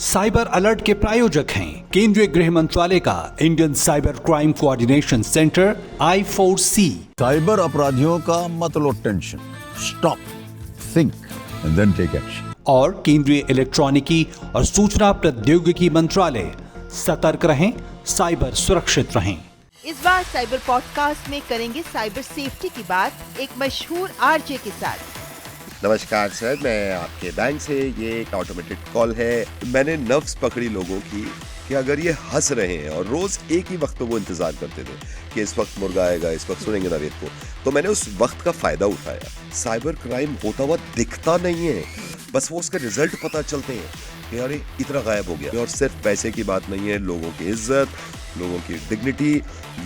Cyber alert के प्रायोजक हैं केंद्रीय गृह मंत्रालय का Indian cyber crime coordination centre I4C। Cyber अपराधियों का मत लो tension, stop, think and then take action. और केंद्रीय इलेक्ट्रॉनिकी और सूचना प्रौद्योगिकी मंत्रालय, सतर्क रहें, साइबर सुरक्षित रहें। इस बार साइबर पॉडकास्ट में करेंगे साइबर सेफ्टी की बात एक मशहूर आरजे के साथ। नमस्कार सर, मैं आपके बैंक से, ये एक ऑटोमेटेड कॉल है। मैंने नर्व्स पकड़ी लोगों की कि अगर ये हंस रहे हैं और रोज एक ही वक्त वो इंतजार करते थे कि इस वक्त मुर्गा आएगा, इस वक्त सुनेंगे नवेद को, तो मैंने उस वक्त का फायदा उठाया। साइबर क्राइम होता हुआ दिखता नहीं है, बस वो उसके रिजल्ट पता चलते हैं कि अरे इतना गायब हो गया। और सिर्फ पैसे की बात नहीं है, लोगों की इज्जत, लोगों की डिग्निटी,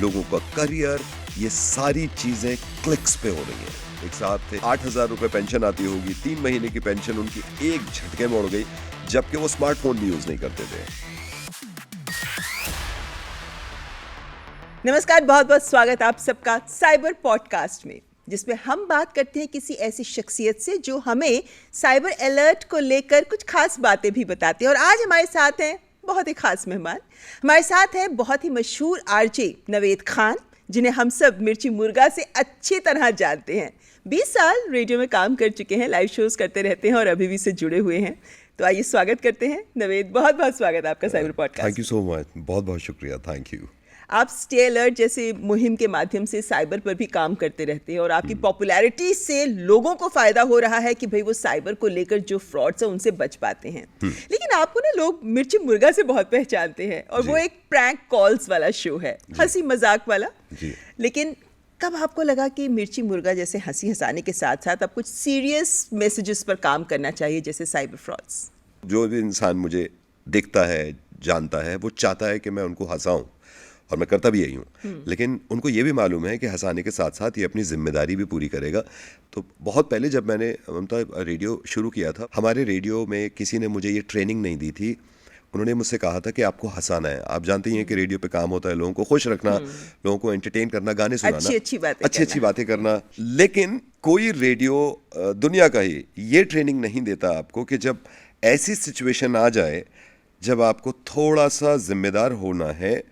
लोगों का करियर, ये सारी चीजें क्लिक्स पे हो रही हैं। एक साहब थे, 8,000 रुपए पेंशन आती होगी, 3 महीने की पेंशन उनकी एक झटके में उड़ गई, जबकि वो स्मार्टफोन भी यूज नहीं करते थे। नमस्कार, बहुत बहुत स्वागत आप सबका साइबर पॉडकास्ट में, जिसमें हम बात करते हैं किसी ऐसी शख्सियत से जो हमें साइबर अलर्ट को लेकर कुछ खास बातें भी बताते हैं। और आज हमारे साथ हैं बहुत ही खास मेहमान। हमारे साथ हैं बहुत ही मशहूर आरजे नवेद खान, जिन्हें हम सब मिर्ची मुर्गा से अच्छी तरह जानते हैं। 20 साल रेडियो में काम कर चुके हैं, लाइव शोज करते रहते हैं और अभी भी से जुड़े हुए हैं। तो आइए स्वागत करते हैं नवेद, बहुत बहुत स्वागत आपका cyber podcast. Thank you so much, बहुत बहुत शुक्रिया, थैंक यू। आप स्टे अलर्ट जैसे मुहिम के माध्यम से साइबर पर भी काम करते रहते हैं और आपकी पॉपुलैरिटी से लोगों को फायदा हो रहा है कि भाई वो साइबर को लेकर जो फ्रॉड्स हैं उनसे बच पाते हैं। लेकिन आपको ना लोग मिर्ची मुर्गा से बहुत पहचानते हैं और वो एक प्रैंक कॉल्स वाला शो है, हंसी मजाक वाला। लेकिन कब आपको लगा कि मिर्ची मुर्गा जैसे हंसी हंसाने के साथ साथ अब कुछ सीरियस मैसेजेस पर काम करना चाहिए, जैसे साइबर फ्रॉड्स? जो भी इंसान मुझे दिखता है, जानता है, वो चाहता है कि मैं उनको हंसाऊं, और मैं करता भी यही हूँ। लेकिन उनको ये भी मालूम है कि हंसाने के साथ साथ ये अपनी जिम्मेदारी भी पूरी करेगा। तो बहुत पहले जब मैंने रेडियो शुरू किया था, हमारे रेडियो में किसी ने मुझे ये ट्रेनिंग नहीं दी थी। उन्होंने मुझसे कहा था कि आपको हंसाना है। आप जानते ही हैं कि रेडियो पे काम होता है लोगों को खुश रखना, लोगों को एंटरटेन करना, गाने सुनाना, अच्छी बातें करना। लेकिन कोई रेडियो दुनिया का ही ये ट्रेनिंग नहीं देता आपको कि जब ऐसी सिचुएशन आ जाए जब आपको थोड़ा सा जिम्मेदार होना है,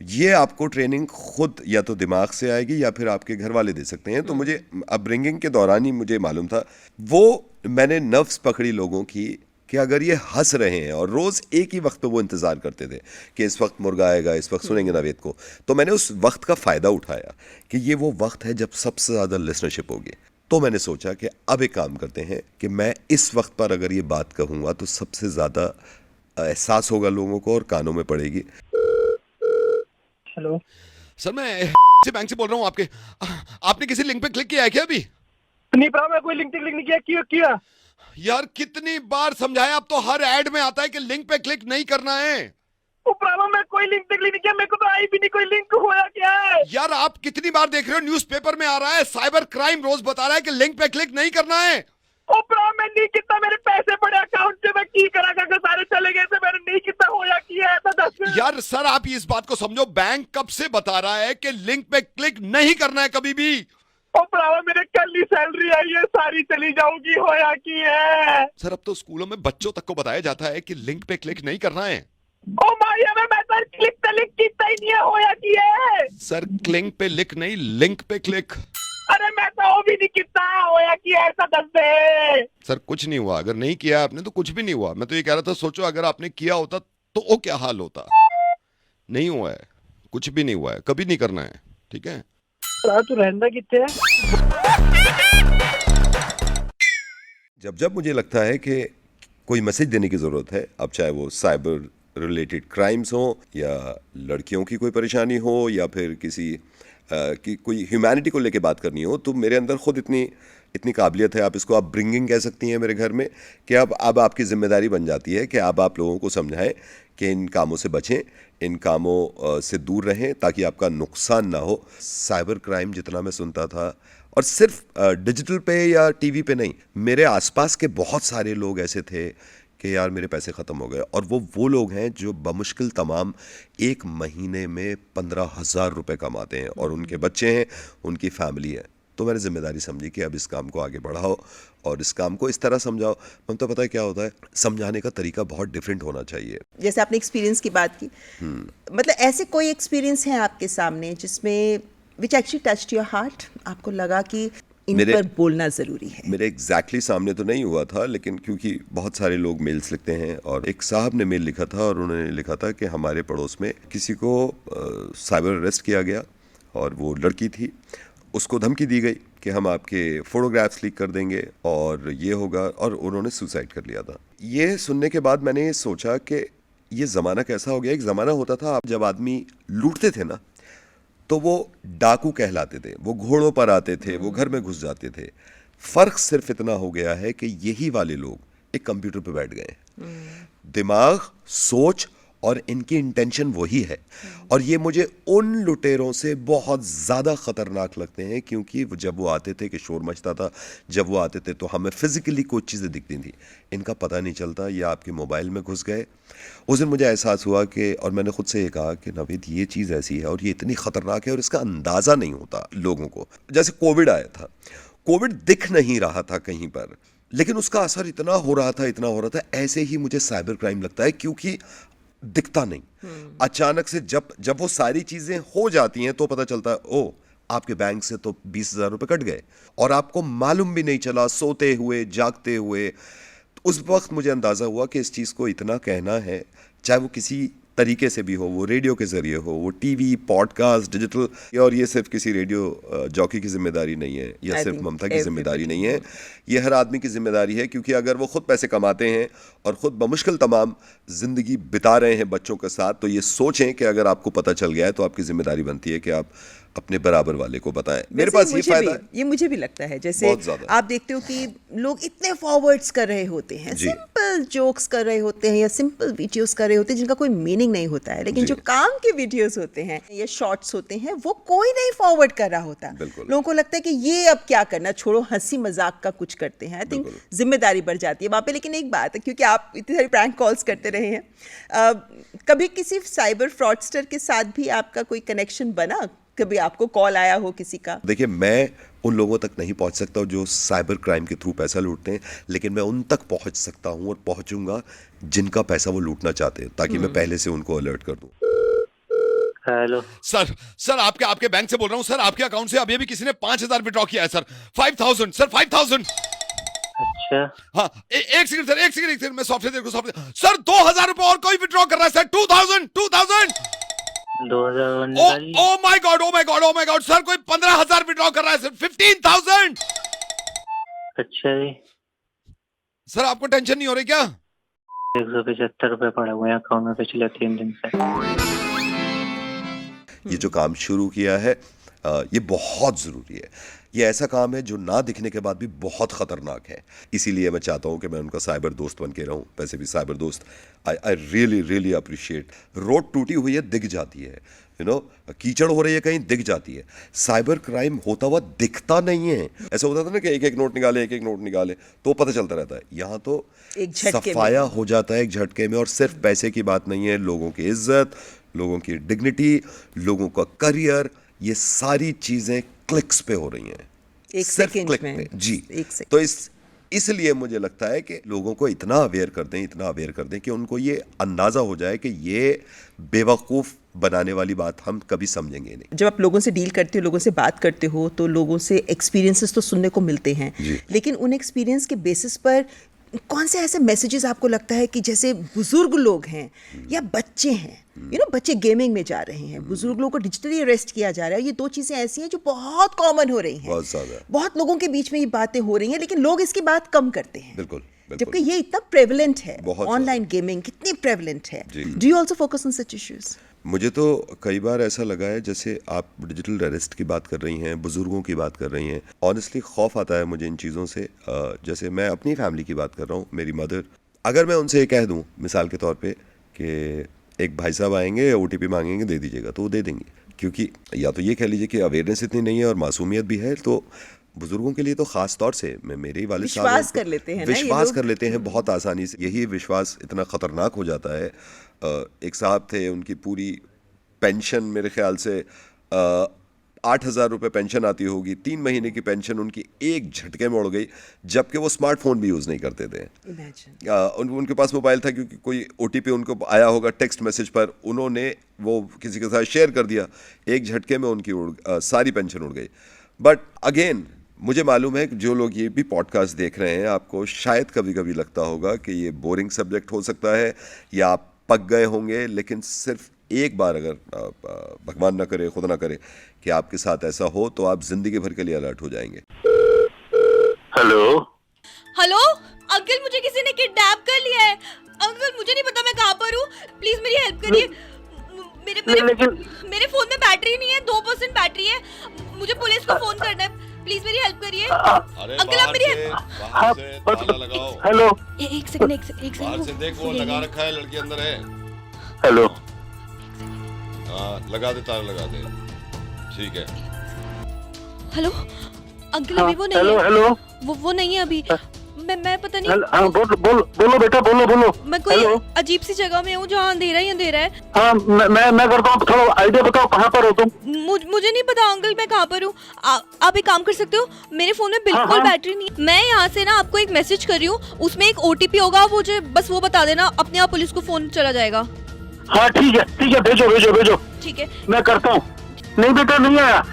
ये आपको ट्रेनिंग खुद या तो दिमाग से आएगी या फिर आपके घर वाले दे सकते हैं। तो मुझे अपब्रिंगिंग के दौरान ही मुझे मालूम था, वो मैंने नर्व्स पकड़ी लोगों की कि अगर ये हंस रहे हैं और रोज एक ही वक्त पे वो इंतजार करते थे कि इस वक्त मुर्गा आएगा, इस वक्त सुनेंगे नवेद को, तो मैंने उस वक्त का फायदा उठाया कि ये वो वक्त है जब सबसे ज्यादा लिसनरशिप होगी। तो मैंने सोचा कि अब एक काम करते हैं कि मैं इस वक्त पर अगर ये बात कहूंगा तो सबसे ज्यादा एहसास होगा लोगों को और कानों में पड़ेगी। हेलो सर, मैं से बैंक से बोल रहा हूँ। आपने किसी लिंक पे क्लिक किया है क्या अभी? नहीं भरा, मैं कोई लिंक नहीं किया। यार कितनी बार समझाया, अब तो हर ऐड में आता है कि लिंक पे क्लिक नहीं करना है। ओ भरावा, मैं कोई लिंक नहीं किया, मेरे को तो आई भी नहीं कोई लिंक। होया क्या है यार, आप कितनी बार देख रहे हो, न्यूज़पेपर में आ रहा है, साइबर क्राइम रोज बता रहा है कि लिंक पे क्लिक नहीं करना है। ओ भरा, मैं नहीं कितना, मेरे पैसे पड़े अकाउंट से, मैं की करा कर सारे चले गए थे, मैंने नहीं कितना होया किया है तो 10। यार सर, आप इस बात को समझो, बैंक कब से बता रहा है कि लिंक पे क्लिक नहीं करना है कभी भी। ओ भरावा, मेरे कल ही सैलरी आई है, सारी चली जाऊंगी। होया की है सर, अब तो स्कूलों में बच्चों तक को बताया जाता है कि लिंक पे क्लिक नहीं करना है। ओ माया, मैं सर क्लिक कितना ही नहीं है। होया की है सर, क्लिक पे लिक नहीं, लिंक पे क्लिक। अरे मैं तो वो भी नहीं कितना। होया की ऐसा 10 दे। सर कुछ नहीं हुआ, अगर नहीं किया आपने तो कुछ भी नहीं हुआ। मैं तो ये कह रहा था, सोचो अगर आपने किया होता तो वो क्या हाल होता। नहीं हुआ है, कुछ भी नहीं हुआ है, कभी नहीं करना है, ठीक है? तू रहना कितने है? जब मुझे लगता है कि कोई मैसेज देने की जरूरत है, अब चाहे वो साइबर रिलेटेड क्राइम्स हो या लड़कियों की कोई परेशानी हो या फिर किसी की कोई ह्यूमैनिटी को लेके बात करनी हो, तो मेरे अंदर खुद इतनी काबिलियत है, आप इसको आप ब्रिंगिंग कह सकती हैं मेरे घर में, कि अब आपकी जिम्मेदारी बन जाती है कि अब आप लोगों को समझाएं कि इन कामों से बचें, इन कामों से दूर रहें ताकि आपका नुकसान ना हो। साइबर क्राइम जितना मैं सुनता था, और सिर्फ डिजिटल पे या टीवी पे नहीं, मेरे आसपास के बहुत सारे लोग ऐसे थे कि यार मेरे पैसे ख़त्म हो गए, और वो लोग हैं जो बमुश्किल तमाम एक महीने में 15,000 रुपये कमाते हैं और उनके बच्चे हैं, उनकी फैमिली है। तो मैंने जिम्मेदारी समझी कि अब इस काम को आगे बढ़ाओ और इस काम को इस तरह समझाओ। ममता, पता है क्या होता है, समझाने का तरीका बहुत डिफरेंट होना चाहिए। जैसे आपने एक्सपीरियंस की बात की, मतलब ऐसे कोई एक्सपीरियंस है आपके सामने जिसमें which actually touched your heart, आपको लगा कि इन मेरे- पर बोलना जरूरी है? मेरे एग्जैक्टली सामने तो नहीं हुआ था, लेकिन क्योंकि बहुत सारे लोग मेल्स लिखते हैं, और एक साहब ने मेल लिखा था और उन्होंने लिखा था कि हमारे पड़ोस में किसी को साइबर अरेस्ट किया गया और वो लड़की थी, उसको धमकी दी गई कि हम आपके फोटोग्राफ्स लीक कर देंगे और ये होगा, और उन्होंने सुसाइड कर लिया था। ये सुनने के बाद मैंने ये सोचा कि ये ज़माना कैसा हो गया। एक ज़माना होता था जब आदमी लूटते थे ना, तो वो डाकू कहलाते थे, वो घोड़ों पर आते थे, वो घर में घुस जाते थे। फर्क सिर्फ इतना हो गया है कि यही वाले लोग एक कंप्यूटर पे बैठ गए, दिमाग, सोच और इनकी इंटेंशन वही है। और ये मुझे उन लुटेरों से बहुत ज़्यादा ख़तरनाक लगते हैं, क्योंकि जब वो आते थे कि शोर मचता था, जब वो आते थे तो हमें फिजिकली कुछ चीज़ें दिखती थी, इनका पता नहीं चलता, ये आपके मोबाइल में घुस गए। उस दिन मुझे एहसास हुआ कि, और मैंने खुद से ये कहा कि नवीद, ये चीज़ ऐसी है और ये इतनी ख़तरनाक है और इसका अंदाज़ा नहीं होता लोगों को। जैसे कोविड आया था, कोविड दिख नहीं रहा था कहीं पर, लेकिन उसका असर इतना हो रहा था। ऐसे ही मुझे साइबर क्राइम लगता है, क्योंकि दिखता नहीं। अचानक से जब वो सारी चीजें हो जाती हैं तो पता चलता है, ओ, आपके बैंक से तो 20,000 रुपए कट गए और आपको मालूम भी नहीं चला, सोते हुए, जागते हुए। तो उस वक्त मुझे अंदाजा हुआ कि इस चीज को इतना कहना है, चाहे वो किसी तरीके से भी हो, वो रेडियो के जरिए हो, वो टीवी, पॉडकास्ट, डिजिटल, और ये सिर्फ किसी रेडियो जॉकी की जिम्मेदारी नहीं है, या सिर्फ ममता की जिम्मेदारी नहीं है, ये हर आदमी की जिम्मेदारी है। क्योंकि अगर वो खुद पैसे कमाते हैं और खुद बमुश्किल तमाम जिंदगी बिता रहे हैं बच्चों के साथ, तो ये सोचें कि अगर आपको पता चल गया है तो आपकी जिम्मेदारी बनती है कि आप अपने बराबर वाले को बताएं। मेरे पास ये फायदा है, ये मुझे भी लगता है। जैसे बहुत ज़्यादा। आप देखते हो कि लोग इतने फॉरवर्ड्स कर रहे होते हैं, जी। सिंपल जोक्स कर रहे होते हैं या सिंपल वीडियोस कर रहे होते हैं जिनका कोई मीनिंग नहीं होता है, लेकिन जी। जो काम के वीडियोस होते हैं या शॉर्ट्स होते हैं वो कोई नहीं फॉरवर्ड कर रहा होता। बिल्कुल। लोगों को लगता है कि ये अब क्या करना, छोड़ो, हंसी मजाक का कुछ करते हैं। आई थिंक बिल्कुल। जिम्मेदारी बढ़ जाती है वहाँ पे। लेकिन एक बात है, क्योंकि आप इतनी सारी प्रैंक कॉल्स करते रहे हैं, कभी किसी साइबर फ्रॉडस्टर के साथ भी आपका कोई कनेक्शन बना? कभी आपको कॉल आया हो किसी का? देखिए, मैं उन लोगों तक नहीं पहुंच सकता जो साइबर क्राइम के थ्रू पैसा लूटते हैं, लेकिन मैं उन तक पहुंच सकता हूं और पहुंचूंगा जिनका पैसा वो लूटना चाहते हैं, ताकि मैं पहले से उनको अलर्ट कर दूं। हेलो सर आपके बैंक से बोल रहा हूँ सर। आपके अकाउंट से अभी अभी किसी ने 5,000 विड्रॉ किया है सर। 5,000 सर, 5,000। अच्छा, हाँ, एक सेकंड सर, एक सेकंड, मैं सॉफ्टवेयर सर 2,000 रुपए और कोई विड्रॉ कर रहा है सर। 2,000 2000 ओ निकालिए। माय गॉड सर, कोई 15,000 विड्रॉ कर रहा है सर। 15,000। अच्छा जी, सर आपको टेंशन नहीं हो रही क्या? 175 रुपए पड़े हुए हैं अकाउंट में पिछले 3 दिन से। ये जो काम शुरू किया है, ये बहुत ज़रूरी है। ये ऐसा काम है जो ना दिखने के बाद भी बहुत ख़तरनाक है। इसीलिए मैं चाहता हूँ कि मैं उनका साइबर दोस्त बन के रहूँ। वैसे भी साइबर दोस्त आई रियली अप्रिशिएट। रोड टूटी हुई है, दिख जाती है, कीचड़ हो रही है कहीं, दिख जाती है। साइबर क्राइम होता हुआ दिखता नहीं है। ऐसा होता था ना कि एक एक नोट निकाले तो पता चलता रहता है। यहाँ तो एक झटके में। सफाया हो जाता है एक झटके में। और सिर्फ पैसे की बात नहीं है, लोगों की इज्जत, लोगों की डिग्निटी, लोगों का करियर, ये सारी चीजें क्लिक्स पे हो रही हैं, एक सिर्फ सेकंड क्लिक में। पे। जी, एक सेकंड। तो इसलिए मुझे लगता है कि लोगों को इतना अवेयर कर दें कि उनको ये अंदाजा हो जाए कि ये बेवकूफ बनाने वाली बात हम कभी समझेंगे नहीं। जब आप लोगों से डील करते हो, लोगों से बात करते हो, तो लोगों से एक्सपीरियंसेस तो सुनने को मिलते हैं, जी। लेकिन उन एक्सपीरियंस के बेसिस पर कौन से ऐसे मैसेजेस आपको लगता है कि जैसे बुजुर्ग लोग हैं या बच्चे हैं, बच्चे गेमिंग में जा रहे हैं, बुजुर्ग लोगों को डिजिटली अरेस्ट किया जा रहा है, ये दो चीजें ऐसी हैं जो बहुत कॉमन हो रही हैं, बहुत ज्यादा। बहुत लोगों के बीच में ये बातें हो रही हैं, लेकिन लोग इसकी बात कम करते हैं। बिल्कुल जबकि ये इतना प्रेवलेंट है, बहुत ऑनलाइन गेमिंग कितनी प्रेवलेंट है। जी। Do you also focus on such issues? मुझे तो कई बार ऐसा लगा है, जैसे आप डिजिटल अरेस्ट की बात कर रही हैं, बुजुर्गों की बात कर रही हैं, ऑनेस्टली खौफ आता है मुझे इन चीज़ों से। जैसे मैं अपनी फैमिली की बात कर रहा हूँ, मेरी मदर, अगर मैं उनसे ये कह दूँ मिसाल के तौर पे कि एक भाई साहब आएंगे, OTP मांगेंगे, दे दीजिएगा, तो वो दे देंगे। क्योंकि या तो ये कह लीजिए कि अवेयरनेस इतनी नहीं है और मासूमियत भी है, तो बुजुर्गों के लिए तो खास तौर से मेरे वाले विश्वास कर लेते हैं ना ये विश्वास लोग। कर लेते हैं बहुत आसानी से। यही विश्वास इतना खतरनाक हो जाता है। एक साहब थे, उनकी पूरी पेंशन मेरे ख्याल से 8,000 रुपये पेंशन आती होगी, 3 महीने की पेंशन उनकी एक झटके में उड़ गई, जबकि वो स्मार्टफोन भी यूज़ नहीं करते थे। उनके पास मोबाइल था क्योंकि कोई OTP उनको आया होगा टेक्स्ट मैसेज पर, उन्होंने वो किसी के साथ शेयर कर दिया, एक झटके में उनकी सारी पेंशन उड़ गई। बट अगेन मुझे मालूम है कि जो लोग ये भी पॉडकास्ट देख रहे हैं, आपको शायद कभी कभी लगता होगा कि ये बोरिंग सब्जेक्ट हो सकता है या आप पक गए होंगे, लेकिन सिर्फ एक बार अगर भगवान ना करे, खुदा ना करे कि आपके साथ ऐसा हो, तो आप जिंदगी भर के लिए अलर्ट हो जाएंगे। हेलो हेलो अंकल, मुझे किसी ने किडनैप कर लिया है। अंकल मुझे नहीं पता मैं कहाँ पर हूँ, प्लीज मेरी हेल्प करिए। मेरे फोन में बैटरी नहीं है, 2% बैटरी है, मुझे पुलिस को फोन करना है, प्लीज मेरी हेल्प करिए। अंकल आप मेरी हेलो एक सेकंड बाहर से देख, वो लगा रखा है, लड़की अंदर है। हेलो हाँ लगा दे, तार लगा दे, ठीक है। हेलो अंकल, अभी वो नहीं हेलो है, हेलो वो नहीं है अभी। मैं पता नहीं, बोलो बेटा, बोलो। मैं कोई अजीब सी जगह में हूँ जहाँ अंधेरा ही अंधेरा है। हाँ मैं करता हूँ, थोड़ा आइडिया बताओ कहाँ पर हो तुम। मुझे नहीं पता अंकल मैं कहाँ पर हूँ। आप एक काम कर सकते हो, मेरे फोन में बिल्कुल बैटरी नहीं है। मैं यहाँ से ना आपको एक मैसेज कर रही हूँ, उसमें एक OTP होगा, मुझे बस वो बता देना, अपने आप पुलिस को फोन चला जाएगा। हाँ ठीक है, भेजो। ठीक है मैं करता हूँ। नहीं बेटा नहीं आया।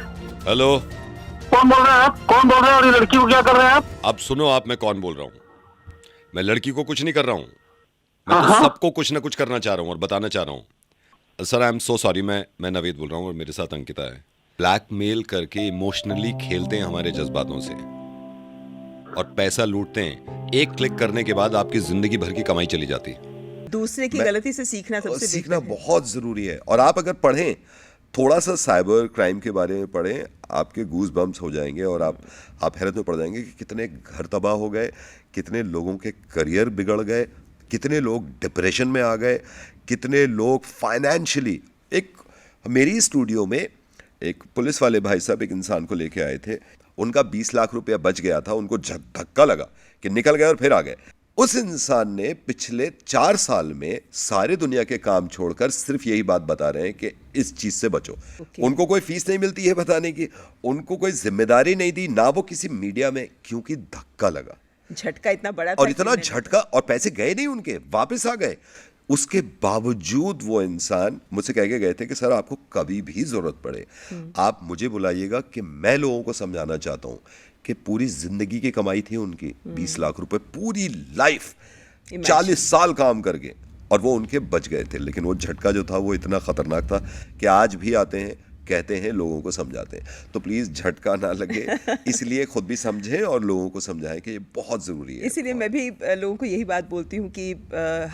हेलो कौन बोल रहे हैं आप? कौन बोल रहे हैं और ये लड़की को क्या कर रहे हैं आप? अब सुनो आप, मैं कौन बोल रहा हूँ। मैं लड़की को कुछ नहीं कर रहा हूँ, मैं तो सबको कुछ ना कुछ करना चाह रहा हूँ और बताना चाह रहा हूँ। Sir I am so sorry, मैं नवेद बोल रहा हूँ और मेरे साथ अंकिता है। ब्लैकमेल करके इमोशनली खेलते हैं हमारे जज्बातों से और पैसा लूटते हैं। एक क्लिक करने के बाद आपकी जिंदगी भर की कमाई चली जाती है। दूसरे की गलती से सीखना सबसे सीखना बहुत ज़रूरी है। और आप अगर पढ़ें, थोड़ा सा साइबर क्राइम के बारे में पढ़ें, आपके गूज बम्प्स हो जाएंगे और आप हैरत में पड़ जाएंगे कि कितने घर तबाह हो गए, कितने लोगों के करियर बिगड़ गए, कितने लोग डिप्रेशन में आ गए, कितने लोग फाइनेंशियली। एक मेरी स्टूडियो में एक पुलिस वाले भाई साहब एक इंसान को लेके आए थे, उनका 20 लाख रुपया बच गया था, उनको धक्का लगा कि निकल गए और फिर आ गए। उस इंसान ने पिछले 4 साल में सारे दुनिया के काम छोड़कर सिर्फ यही बात बता रहे हैं कि इस चीज से बचो। उनको कोई फीस नहीं मिलती है बताने की, उनको कोई जिम्मेदारी नहीं दी ना वो किसी मीडिया में, क्योंकि धक्का लगा, झटका इतना बड़ा था और इतना झटका, और पैसे गए नहीं उनके, वापस आ गए। उसके बावजूद वो इंसान मुझसे कह के गए थे कि सर आपको कभी भी जरूरत पड़े आप मुझे बुलाइएगा, कि मैं लोगों को समझाना चाहता हूँ कि पूरी जिंदगी की कमाई थी उनकी 20 लाख रुपए, पूरी लाइफ 40 साल काम करके, और वो उनके बच गए थे। लेकिन वो झटका जो था वो इतना खतरनाक था कि आज भी आते हैं, कहते हैं, लोगों को समझाते हैं। तो प्लीज़ झटका ना लगे, इसलिए खुद भी समझें और लोगों को समझाएं कि ये बहुत ज़रूरी है। इसीलिए मैं भी लोगों को यही बात बोलती हूँ कि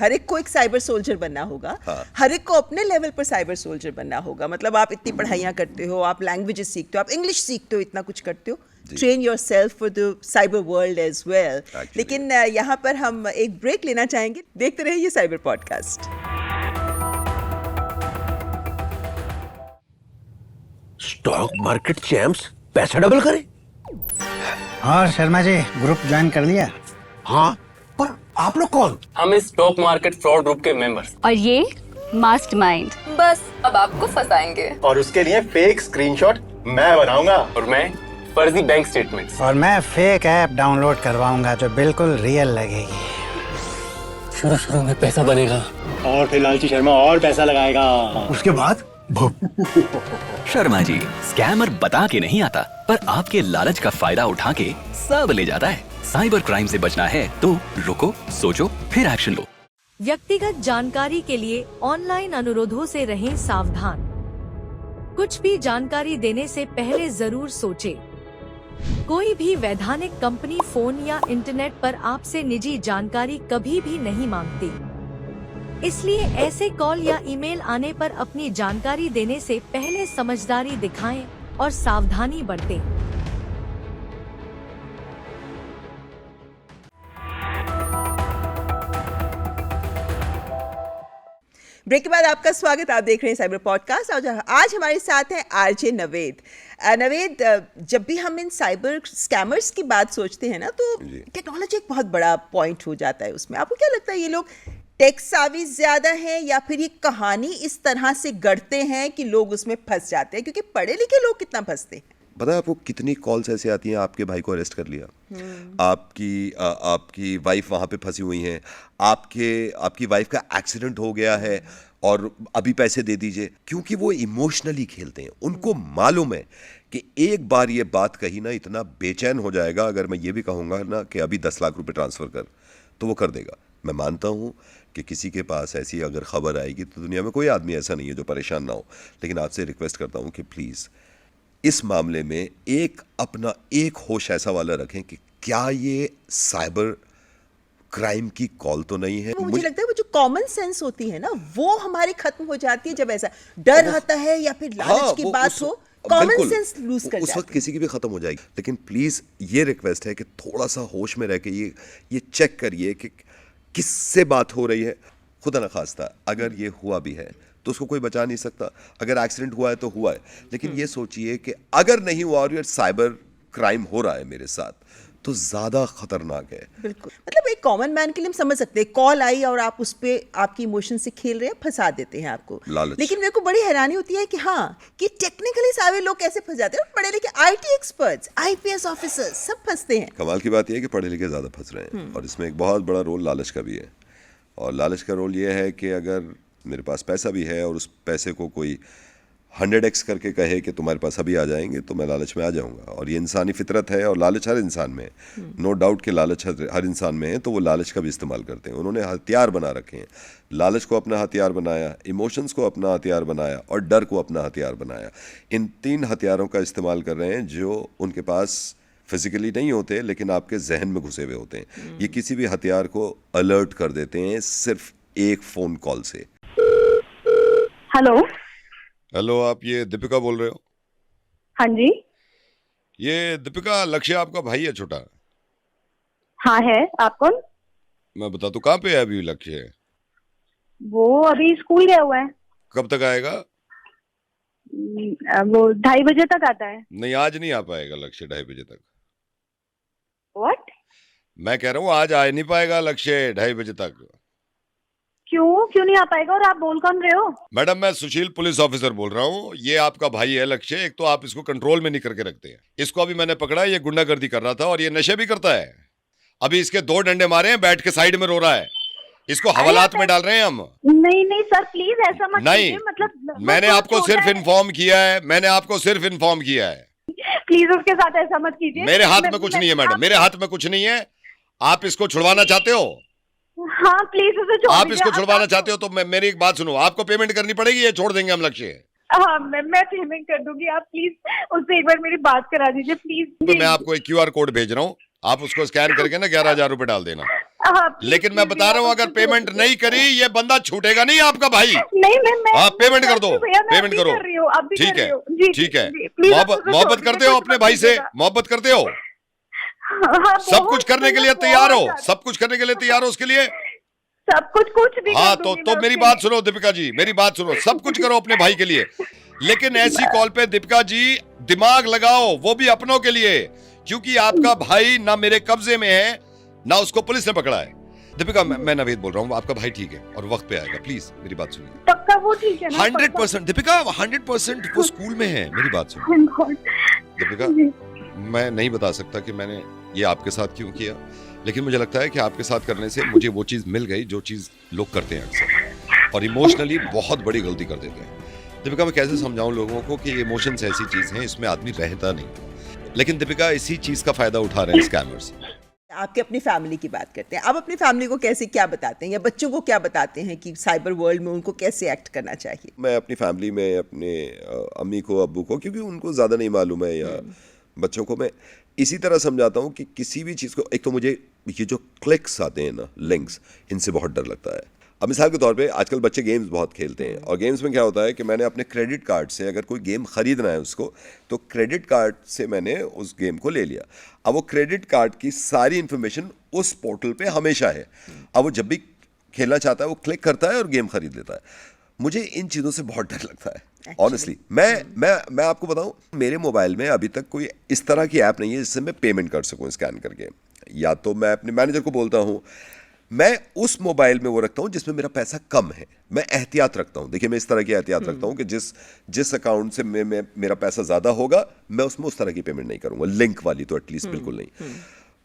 हर एक को एक साइबर सोल्जर बनना होगा। हाँ। हर एक को अपने लेवल पर साइबर सोल्जर बनना होगा। मतलब आप इतनी पढ़ाइयाँ करते हो, आप लैंग्वेजेस सीखते हो, आप इंग्लिश सीखते हो, इतना कुछ करते हो, train yourself for the cyber world as well. लेकिन यहाँ पर हम एक ब्रेक लेना चाहेंगे। देखते रहिए cyber podcast. Stock market champs पैसा डबल करे। और शर्मा जी ग्रुप ज्वाइन कर लिया? हाँ, पर आप लोग कौन? हम इस स्टॉक मार्केट फ्रॉड ग्रुप के मेंबर्स। और ये मास्टरमाइंड। बस अब आपको फंसाएंगे। और उसके लिए फेक स्क्रीनशॉट मैं बनाऊंगा। और मैं फर्जी बैंक स्टेटमेंट्स। और मैं फेक ऐप डाउनलोड करवाऊंगा जो बिल्कुल रियल लगेगी। शुरू में पैसा बनेगा और फिर लालची शर्मा और पैसा लगाएगा। उसके बाद शर्मा जी स्कैमर बता के नहीं आता, पर आपके लालच का फायदा उठा के सब ले जाता है। साइबर क्राइम से बचना है तो रुको, सोचो, फिर एक्शन लो। व्यक्तिगत जानकारी के लिए ऑनलाइन अनुरोधों से रहें सावधान। कुछ भी जानकारी देने से पहले जरूर सोचें। कोई भी वैधानिक कंपनी फोन या इंटरनेट पर आपसे निजी जानकारी कभी भी नहीं मांगती, इसलिए ऐसे कॉल या ईमेल आने पर अपनी जानकारी देने से पहले समझदारी दिखाएं और सावधानी बरतें। ब्रेक के बाद आपका स्वागत। आप देख रहे हैं साइबर पॉडकास्ट और आज हमारे साथ हैं आरजे नवेद। नवेद, जब भी हम इन साइबर स्कैमर्स की बात सोचते हैं ना, तो टेक्नोलॉजी एक बहुत बड़ा पॉइंट हो जाता है उसमें। आपको क्या लगता है ये लोग टेक सावी ज्यादा है या फिर ये कहानी इस तरह से गढ़ते हैं कि लोग उसमें फंस जाते हैं? क्योंकि पढ़े लिखे लोग कितना फंसते हैं। पता है आपको कितनी कॉल्स ऐसे आती हैं, आपके भाई को अरेस्ट कर लिया, आपकी वाइफ वहाँ पे फंसी हुई हैं, आपकी वाइफ का एक्सीडेंट हो गया है और अभी पैसे दे दीजिए, क्योंकि वो इमोशनली खेलते हैं। उनको मालूम है कि एक बार ये बात कही ना, इतना बेचैन हो जाएगा अगर मैं ये भी कहूँगा ना कि अभी 10 लाख रुपए ट्रांसफ़र कर, तो वो कर देगा। मैं मानता हूँ कि किसी के पास ऐसी अगर खबर आएगी तो दुनिया में कोई आदमी ऐसा नहीं है जो परेशान ना हो, लेकिन आपसे रिक्वेस्ट करता हूँ कि प्लीज़ इस मामले में अपना एक होश ऐसा वाला रखें कि क्या ये साइबर क्राइम की कॉल तो नहीं है। मुझे लगता है वो जो कॉमन सेंस होती है ना, वो हमारी खत्म हो जाती है जब ऐसा डर आता है या फिर लालच की बात हो, कॉमन सेंस लूज कर उस वक्त किसी की भी खत्म हो जाएगी। लेकिन प्लीज ये रिक्वेस्ट है कि थोड़ा सा होश में रह के ये चेक करिए कि किससे बात हो रही है। खुदा न खास्ता अगर ये हुआ भी है तो उसको कोई बचा नहीं सकता, अगर एक्सीडेंट हुआ है तो हुआ है, लेकिन ये सोचिए कि अगर नहीं हुआ और ये साइबर क्राइम हो रहा है मेरे साथ तो ज्यादा खतरनाक है। बिल्कुल, मतलब एक कॉमन मैन के लिए हम समझ सकते हैं, कॉल आई और आप उस पे आपकी इमोशन से खेल रहे हैं, फंसा देते हैं आपको, लेकिन मेरे को बड़ी हैरानी होती है कि हाँ कि टेक्निकली सारे लोग कैसे फंस जाते हैं। पढ़े लिखे IT एक्सपर्ट्स, IPS ऑफिसर्स सब फंसते हैं। कमाल की बात यह है कि पढ़े लिखे ज्यादा फंस रहे हैं और इसमें एक बहुत बड़ा रोल लालच का भी है। और लालच का रोल ये है कि अगर मेरे पास पैसा भी है और उस पैसे को कोई 100x करके कहे कि तुम्हारे पास अभी आ जाएंगे तो मैं लालच में आ जाऊंगा। और ये इंसानी फितरत है और लालच हर इंसान में है, नो डाउट कि लालच हर इंसान में है, तो वो लालच का भी इस्तेमाल करते हैं। उन्होंने हथियार बना रखे हैं, लालच को अपना हथियार बनाया, इमोशंस को अपना हथियार बनाया और डर को अपना हथियार बनाया। इन 3 हथियारों का इस्तेमाल कर रहे हैं जो उनके पास फिजिकली नहीं होते लेकिन आपके जहन में घुसे हुए होते हैं। ये किसी भी हथियार को अलर्ट कर देते हैं सिर्फ एक फ़ोन कॉल से। हेलो, आप ये दीपिका बोल रहे हो? हाँ जी। ये दीपिका, लक्ष्य आपका भाई है छोटा? हाँ है। आप कौन? मैं बता दूं कहाँ पे है अभी लक्ष्य? वो अभी स्कूल गया हुआ है। कब तक आएगा? वो 2:30 बजे तक आता है। नहीं, आज नहीं आ पाएगा लक्ष्य 2:30 बजे तक। व्हाट? मैं कह रहा हूँ आज आ नहीं पाएगा लक्ष्य 2:30 बजे तक। क्यों नहीं आ पाएगा? और आप बोल कौन रहे हो? मैडम, मैं सुशील पुलिस ऑफिसर बोल रहा हूँ। ये आपका भाई है लक्ष्य। एक तो आप इसको कंट्रोल में नहीं करके रखते हैं। इसको अभी मैंने पकड़ा, ये गुंडागर्दी कर रहा था और ये नशे भी करता है। अभी इसके 2 डंडे मारे हैं, बैठ के साइड में रो रहा है। इसको हवालात में डाल रहे हैं हम। नहीं सर, प्लीज ऐसा मत कीजिए। मतलब मैंने आपको सिर्फ इन्फॉर्म किया है, प्लीज उसके साथ ऐसा मत कीजिए। मेरे हाथ में कुछ नहीं है मैडम, मेरे हाथ में कुछ नहीं है। आप इसको छुड़वाना चाहते हो? हाँ प्लीज उसे छोड़ आप इसको छुड़वाना चाहते हो तो मेरी एक बात सुनो, आपको पेमेंट करनी पड़ेगी, ये छोड़ देंगे हम लक्ष्य। हाँ मैं पेमेंट कर दूंगी। आप प्लीज उससे एक बार मेरी बात करा दीजिए प्लीज। मैं आपको एक QR कोड भेज रहा हूँ, आप उसको स्कैन करके ना 11,000 रुपए डाल देना। लेकिन मैं बता रहा हूँ अगर पेमेंट नहीं करी ये बंदा छूटेगा नहीं, आपका भाई। नहीं मैं हाँ पेमेंट कर दो, पेमेंट करो। ठीक है। मोहब्बत करते हो अपने भाई से? मोहब्बत करते हो? सब कुछ करने के लिए तैयार हो? सब कुछ करने के लिए तैयार हो उसके लिए? सब कुछ भी। हाँ तो मेरी बात सुनो दीपिका जी, मेरी बात सुनो। सब कुछ करो अपने भाई के लिए, लेकिन ऐसी कॉल पे दीपिका जी दिमाग लगाओ, वो भी अपनों के लिए, क्योंकि आपका भाई ना मेरे कब्जे में है ना उसको पुलिस ने पकड़ा है। दीपिका, मैं नवेद बोल रहा हूँ, आपका भाई ठीक है और वक्त पे आएगा। प्लीज मेरी बात सुनिए। पक्का वो ठीक है ना? 100% दीपिका, 100% वो स्कूल में है। मेरी बात सुनिए दीपिका, मैं नहीं बता सकता कि मैंने ये आपके साथ क्यों किया, लेकिन मुझे लगता है कि आपके साथ करने से मुझे वो चीज़ मिल गई जो चीज़ लोग करते हैं अक्सर, और इमोशनली बहुत बड़ी गलती कर देते हैं। दीपिका, मैं कैसे समझाऊं लोगों को कि इमोशंस ऐसी चीज़ हैं, इसमें आदमी रहता नहीं। लेकिन दीपिका, इसी चीज़ का फायदा उठा रहे हैं स्कैमर्स। आपके अपनी फैमिली की बात करते हैं। आप अपनी फैमिली को कैसे क्या बताते हैं या बच्चों को क्या बताते हैं कि साइबर वर्ल्ड में उनको कैसे एक्ट करना चाहिए? मैं अपनी फैमिली में अपने अम्मी को, अब्बू को, क्योंकि उनको ज़्यादा नहीं मालूम है, या बच्चों को मैं इसी तरह समझाता हूँ कि किसी भी चीज़ को, एक तो मुझे ये जो क्लिक्स आते हैं ना, लिंक्स, इनसे बहुत डर लगता है। अब मिसाल के तौर पे आजकल बच्चे गेम्स बहुत खेलते हैं और गेम्स में क्या होता है कि मैंने अपने क्रेडिट कार्ड से अगर कोई गेम खरीदना है उसको, तो क्रेडिट कार्ड से मैंने उस गेम को ले लिया। अब वो क्रेडिट कार्ड की सारी इन्फॉर्मेशन उस पोर्टल पे हमेशा है। अब वो जब भी खेलना चाहता है वो क्लिक करता है और गेम खरीद लेता है। मुझे इन चीज़ों से बहुत डर लगता है ऑनेस्टली। मैं आपको बताऊं, मेरे मोबाइल में अभी तक कोई इस तरह की ऐप नहीं है जिससे मैं पेमेंट कर सकूं स्कैन करके। या तो मैं अपने मैनेजर को बोलता हूं, मैं उस मोबाइल में वो रखता हूँ जिसमें मेरा पैसा कम है। मैं एहतियात रखता हूँ। देखिए, मैं इस तरह की एहतियात रखता हूँ कि जिस अकाउंट से मेरा पैसा ज़्यादा होगा, मैं उसमें उस तरह की पेमेंट नहीं करूँगा। लिंक वाली तो एटलीस्ट बिल्कुल नहीं।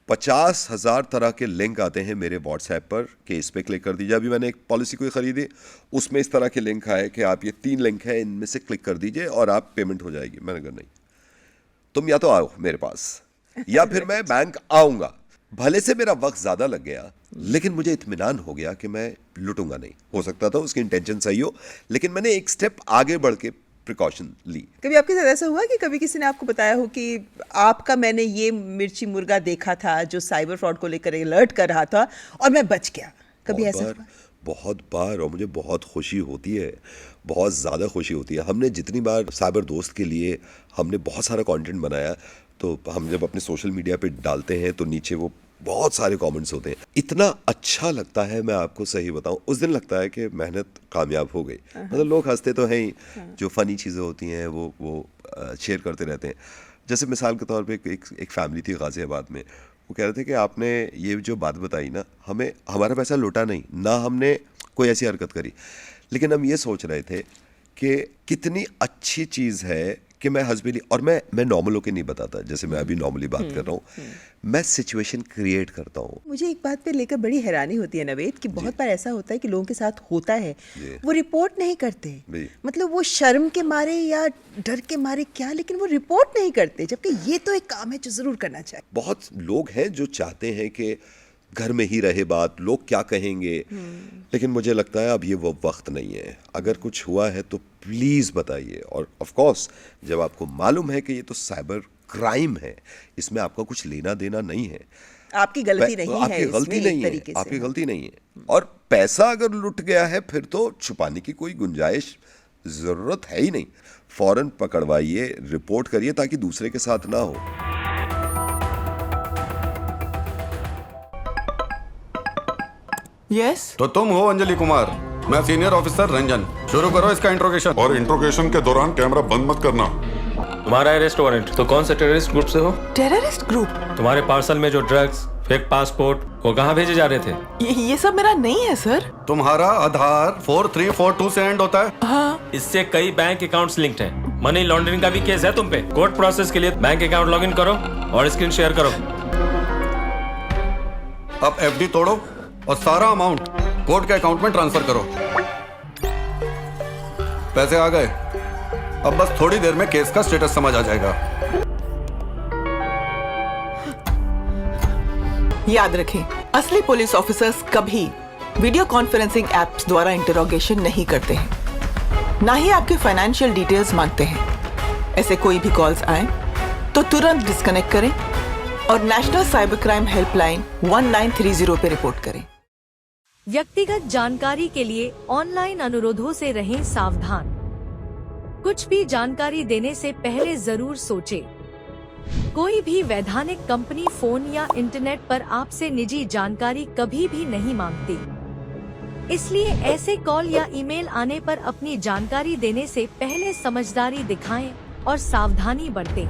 50,000 तरह के लिंक आते हैं मेरे व्हाट्सएप पर कि इस पर क्लिक कर दीजिए। अभी मैंने एक पॉलिसी कोई ख़रीदी, उसमें इस तरह के लिंक आए कि आप ये 3 लिंक हैं, इनमें से क्लिक कर दीजिए और आप पेमेंट हो जाएगी। मैंने कहा नहीं, तुम या तो आओ मेरे पास या फिर मैं बैंक आऊँगा। भले से मेरा वक्त ज़्यादा लग गया, लेकिन मुझे इत्मीनान हो गया कि मैं लूटूंगा नहीं। हो सकता था उसकी इंटेंशन सही हो, लेकिन मैंने एक स्टेप आगे बढ़ के प्रिकॉशन ली। कभी आपके साथ ऐसा हुआ कि कभी किसी ने आपको बताया हो कि आपका मैंने ये मिर्ची मुर्गा देखा था जो साइबर फ्रॉड को लेकर अलर्ट कर रहा था और मैं बच गया? कभी ऐसा हुआ? बहुत बार, और मुझे बहुत खुशी होती है, बहुत ज़्यादा खुशी होती है। हमने जितनी बार साइबर दोस्त के लिए हमने बहुत सारा कंटेंट बनाया, तो हम जब अपने सोशल मीडिया पे डालते हैं तो नीचे वो बहुत सारे कमेंट्स होते हैं। इतना अच्छा लगता है, मैं आपको सही बताऊं, उस दिन लगता है कि मेहनत कामयाब हो गई। मतलब लोग हंसते तो हैं ही, जो फ़नी चीज़ें होती हैं वो शेयर करते रहते हैं। जैसे मिसाल के तौर पे एक फैमिली थी गाज़ियाबाद में, वो कह रहे थे कि आपने ये जो बात बताई ना, हमें हमारा पैसा लौटा नहीं, ना हमने कोई ऐसी हरकत करी, लेकिन हम ये सोच रहे थे कि कितनी अच्छी चीज़ है कि मैं हंसबेली, और मैं नॉर्मल होकर नहीं बताता, जैसे मैं अभी नॉर्मली बात कर रहा हूँ, मैं सिचुएशन क्रिएट करता हूँ। मुझे एक बात पे लेकर बड़ी हैरानी होती है नवेद कि बहुत बार ऐसा होता है कि लोगों के साथ होता है, वो रिपोर्ट नहीं करते, मतलब वो शर्म के मारे या डर के मारे क्या, लेकिन वो रिपोर्ट नहीं करते, जबकि ये तो एक काम है जो जरूर करना चाहिए। बहुत लोग हैं जो चाहते हैं कि घर में ही रहे बात, लोग क्या कहेंगे, लेकिन मुझे लगता है अब ये वो वक्त नहीं है। अगर कुछ हुआ है तो प्लीज़ बताइए, और ऑफ कोर्स जब आपको मालूम है कि ये तो साइबर क्राइम है, इसमें आपका कुछ लेना देना नहीं है, आपकी गलती नहीं है, आपकी गलती नहीं है, आपकी गलती नहीं है। और पैसा अगर लुट गया है फिर तो छुपाने की कोई गुंजाइश ज़रूरत है ही नहीं। फौरन पकड़वाइए, रिपोर्ट करिए ताकि दूसरे के साथ ना हो। यस तो तुम हो अंजलि कुमार, मैं सीनियर ऑफिसर रंजन। शुरू करो इसका इंट्रोगेशन। और इंट्रोगेशन के दौरान कैमरा बंद मत करना। तुम्हारा अरेस्ट वारंट। तो कौन से टेररिस्ट ग्रुप से हो? Terrorist group? तुम्हारे पार्सल में जो ड्रग्स, फेक पासपोर्ट, वो कहाँ भेजे जा रहे थे? ये सब मेरा नहीं है सर। तुम्हारा आधार 4342 से एंड होता है। हाँ। इससे कई बैंक अकाउंट्स लिंक्ड हैं। मनी लॉन्ड्रिंग का भी केस है तुम पे। कोर्ट प्रोसेस के लिए बैंक अकाउंट लॉगिन करो और स्क्रीन शेयर करो। अब एफडी तोड़ो और सारा अमाउंट कोर्ट के अकाउंट में ट्रांसफर करो। पैसे आ गए। अब बस थोड़ी देर में केस का स्टेटस समझ आ जाएगा। याद रखें, असली पुलिस ऑफिसर्स कभी वीडियो कॉन्फ्रेंसिंग एप्स द्वारा इंटरोगेशन नहीं करते हैं, ना ही आपके फाइनेंशियल डिटेल्स मांगते हैं। ऐसे कोई भी कॉल्स आए तो तुरंत डिस्कनेक्ट करें और नेशनल साइबर क्राइम हेल्पलाइन 1930 पे रिपोर्ट करें। व्यक्तिगत जानकारी के लिए ऑनलाइन अनुरोधों से रहें सावधान। कुछ भी जानकारी देने से पहले जरूर सोचें। कोई भी वैधानिक कंपनी फोन या इंटरनेट पर आपसे निजी जानकारी कभी भी नहीं मांगती, इसलिए ऐसे कॉल या ईमेल आने पर अपनी जानकारी देने से पहले समझदारी दिखाएं और सावधानी बरतें।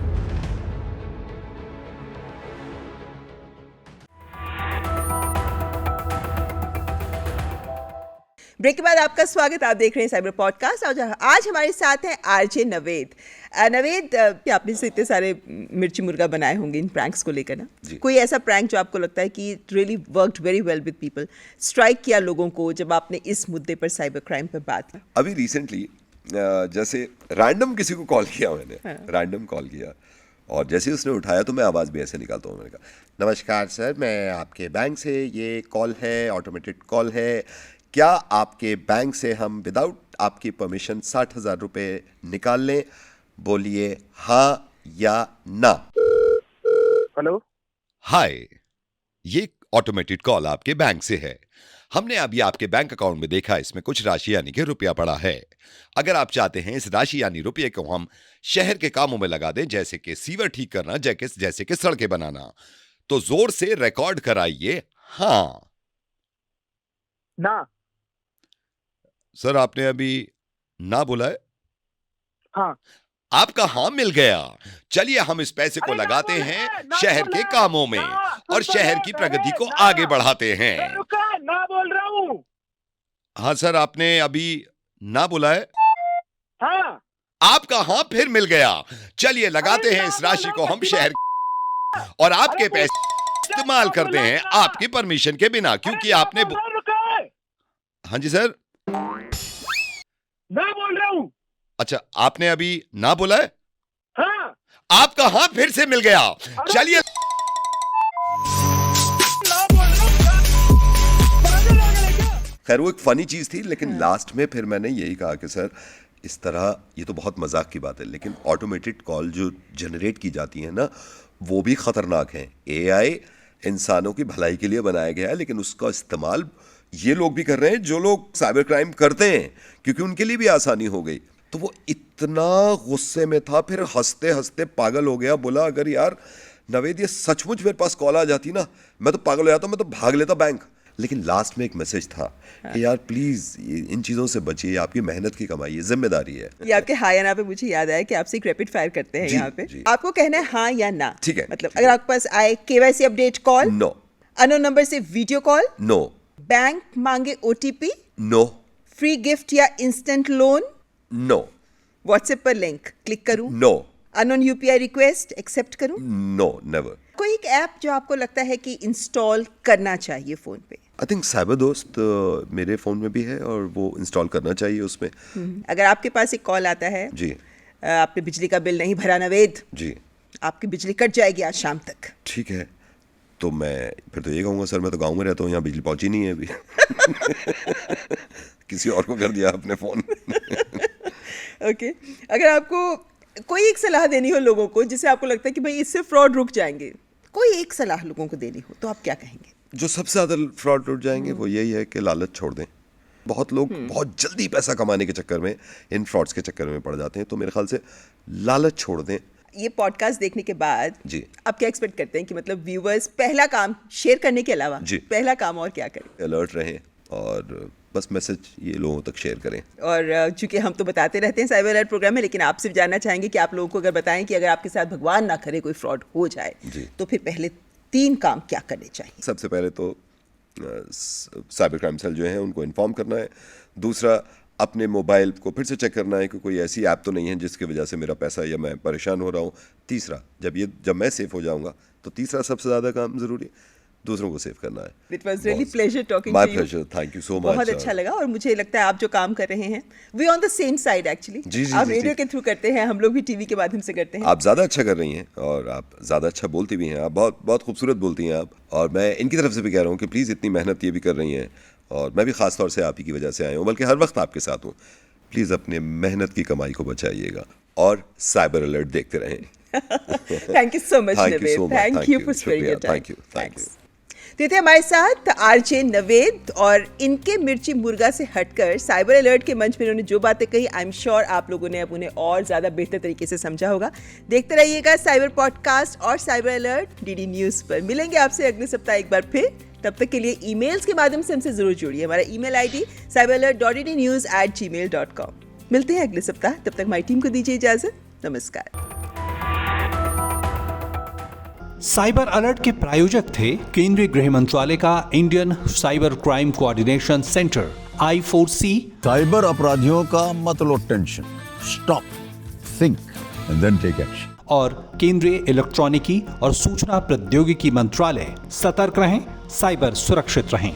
ब्रेक के बाद आपका स्वागत। आप देख रहे हैं साइबर पॉडकास्ट और आज हमारे साथ हैं आरजे नवेद। नवेद, आपने से इतने सारे मिर्ची मुर्गा बनाए होंगे इन प्रैंक्स को लेकर ना, कोई ऐसा प्रैंक जो आपको लगता है कि it really worked very well with people, strike किया लोगों को जब आपने इस मुद्दे पर, साइबर क्राइम पर बात की? अभी रिसेंटली जैसे रैंडम किसी को कॉल किया, मैंने रैंडम कॉल किया और जैसे उसने उठाया तो मैं आवाज़ भी ऐसे निकालता हूँ। मैंने कहा, नमस्कार सर, मैं आपके बैंक से, ये कॉल है, ऑटोमेटेड कॉल है, क्या आपके बैंक से हम विदाउट आपकी परमिशन 60,000 रुपये निकाल लें? बोलिए हाँ या ना। हेलो, हाय, ये ऑटोमेटेड कॉल आपके बैंक से है। हमने अभी आपके बैंक अकाउंट में देखा, इसमें कुछ राशि यानी कि रुपया पड़ा है। अगर आप चाहते हैं इस राशि यानी रुपये को हम शहर के कामों में लगा दें, जैसे कि सीवर ठीक करना, जैसे कि सड़कें बनाना, तो जोर से रिकॉर्ड कराइए हाँ। ना। सर, आपने अभी ना बोला है? हाँ। आपका हाँ मिल गया। चलिए हम इस पैसे को लगाते हैं शहर के कामों में और शहर की प्रगति को आगे बढ़ाते हैं। ना हाँ सर, आपने अभी ना बोला है। हाँ आपका हाँ फिर मिल गया। चलिए लगाते हैं इस राशि को हम शहर और आपके पैसे इस्तेमाल करते हैं आपकी परमिशन के बिना, क्योंकि आपने हाँ जी सर, मैं बोल रहा हूँ। अच्छा आपने अभी ना बोला है। हाँ आपका हाँ फिर से मिल गया। चलिए खैर वो एक फनी चीज थी, लेकिन लास्ट में फिर मैंने यही कहा कि सर इस तरह ये तो बहुत मजाक की बात है, लेकिन ऑटोमेटेड कॉल जो जनरेट की जाती है ना, वो भी खतरनाक है। एआई इंसानों की भलाई के लिए बनाया गया है, लेकिन उसका इस्तेमाल ये लोग भी कर रहे हैं जो लोग साइबर क्राइम करते हैं, क्योंकि उनके लिए भी आसानी हो गई। तो वो इतना गुस्से में था, फिर हंसते हंसते पागल हो गया। बोला अगर यार नवेद ये सचमुच मेरे पास कॉल आ जाती ना, मैं तो पागल हो जाता, मैं तो भाग लेता बैंक। लेकिन लास्ट में एक मैसेज था कि यार प्लीज इन चीजों से बचिए, आपकी मेहनत की कमाई है, जिम्मेदारी है। ये आपके हाँ या ना पे मुझे याद आया कि आपसे एक रैपिड फायर करते हैं यहाँ पे। आपको कहना है हाँ या ना। ठीक है। मतलब अगर आपके पास आए KYC update call, no. Unknown number से वीडियो कॉल, नो। बैंक मांगे ओटीपी, नो। फ्री गिफ्ट या इंस्टेंट लोन, नो। व्हाट्सएप पर लिंक क्लिक करूं, no. Unknown UPI request accept करूं, नो, नेवर। कोई एक ऐप जो आपको लगता है कि इंस्टॉल करना चाहिए फोन पे? आई थिंक साइबर दोस्त मेरे फ़ोन में भी है और वो इंस्टॉल करना चाहिए उसमें। अगर आपके पास एक कॉल आता है, जी आपने बिजली का बिल नहीं भरा नवेद, जी आपकी बिजली कट जाएगी आज शाम तक, ठीक है, तो मैं फिर तो ये कहूँगा सर मैं तो गांव में रहता हूँ, यहाँ बिजली पहुँची नहीं है अभी। किसी और को कर दिया आपने फ़ोन। ओके अगर आपको कोई एक सलाह देनी हो लोगों को जिससे आपको लगता है कि भाई इससे फ्रॉड रुक जाएंगे, कोई एक सलाह लोगों को देनी हो, तो आप क्या कहेंगे? जो सबसे ज़्यादा फ्रॉड रुक जाएंगे वो यही है कि लालच छोड़ दें। बहुत लोग बहुत जल्दी पैसा कमाने के चक्कर में इन फ्रॉड्स के चक्कर में पड़ जाते हैं, तो मेरे ख्याल से लालच छोड़ दें। ये पॉडकास्ट देखने के बाद जी आप क्या एक्सपेक्ट करते हैं कि मतलब व्यूअर्स पहला काम शेयर करने के अलावा जी पहला काम और क्या करें? अलर्ट रहें और बस मैसेज ये लोगों तक शेयर करें। और चूंकि हम तो बताते रहते हैं साइबर अलर्ट प्रोग्राम में, लेकिन आपसे भी जानना चाहेंगे कि आप लोगों को अगर बताएं कि अगर आपके साथ भगवान ना करे कोई फ्रॉड हो जाए तो फिर पहले 3 काम क्या करने चाहिए? सबसे पहले तो साइबर क्राइम सेल जो है उनको इन्फॉर्म करना है। दूसरा, अपने मोबाइल को फिर से चेक करना है कि कोई ऐसी ऐप तो नहीं है जिसकी वजह से मेरा पैसा या मैं परेशान हो रहा हूँ। तीसरा, जब मैं सेफ हो जाऊँगा तो तीसरा सबसे ज़्यादा काम ज़रूरी दूसरों को सेव करना है। It was really pleasure talking My to you. pleasure, thank you so much. बहुत अच्छा लगा और मुझे लगता है आप जो काम कर रहे हैं we on the same side actually. जी, आप रेडियो के थ्रू करते हैं, हम लोग भी टीवी के माध्यम से करते हैं। आप ज़्यादा अच्छा कर रही हैं और आप ज़्यादा अच्छा बोलती भी हैं, आप बहुत बहुत खूबसूरत बोलती हैं आप, और मैं इनकी तरफ से भी कह रहा हूँ कि प्लीज़ इतनी मेहनत ये भी कर रही हैं, और मैं भी ख़ास तौर से आप ही की वजह से आया हूँ, बल्कि हर वक्त आपके साथ हूँ। प्लीज़ अपने मेहनत की कमाई को बचाइएगा और साइबर अलर्ट देखते रहें। Thank you so much Naved, thank you for sparing your time. Thank you. तो थे हमारे साथ आरजे नवेद, और इनके मिर्ची मुर्गा से हटकर साइबर अलर्ट के मंच में इन्होंने जो बातें कही, आई एम श्योर आप लोगों ने अब उन्हें और ज़्यादा बेहतर तरीके से समझा होगा। देखते रहिएगा साइबर पॉडकास्ट और साइबर अलर्ट डीडी न्यूज़ पर। मिलेंगे आपसे अगले सप्ताह एक बार फिर, तब तक के लिए ईमेल्स के माध्यम से हमसे जरूर जुड़िए। हमारा ईमेल आईडी cyberalert.ddnews@gmail.com। मिलते हैं अगले सप्ताह, तब तक हमारी टीम को दीजिए इजाजत। नमस्कार। साइबर अलर्ट के प्रायोजक थे केंद्रीय गृह मंत्रालय का Indian cyber crime coordination centre I4C। Cyber अपराधियों का मत लो tension, stop, think and then take action. और केंद्रीय इलेक्ट्रॉनिकी और सूचना प्रौद्योगिकी मंत्रालय, सतर्क रहें, साइबर सुरक्षित रहें।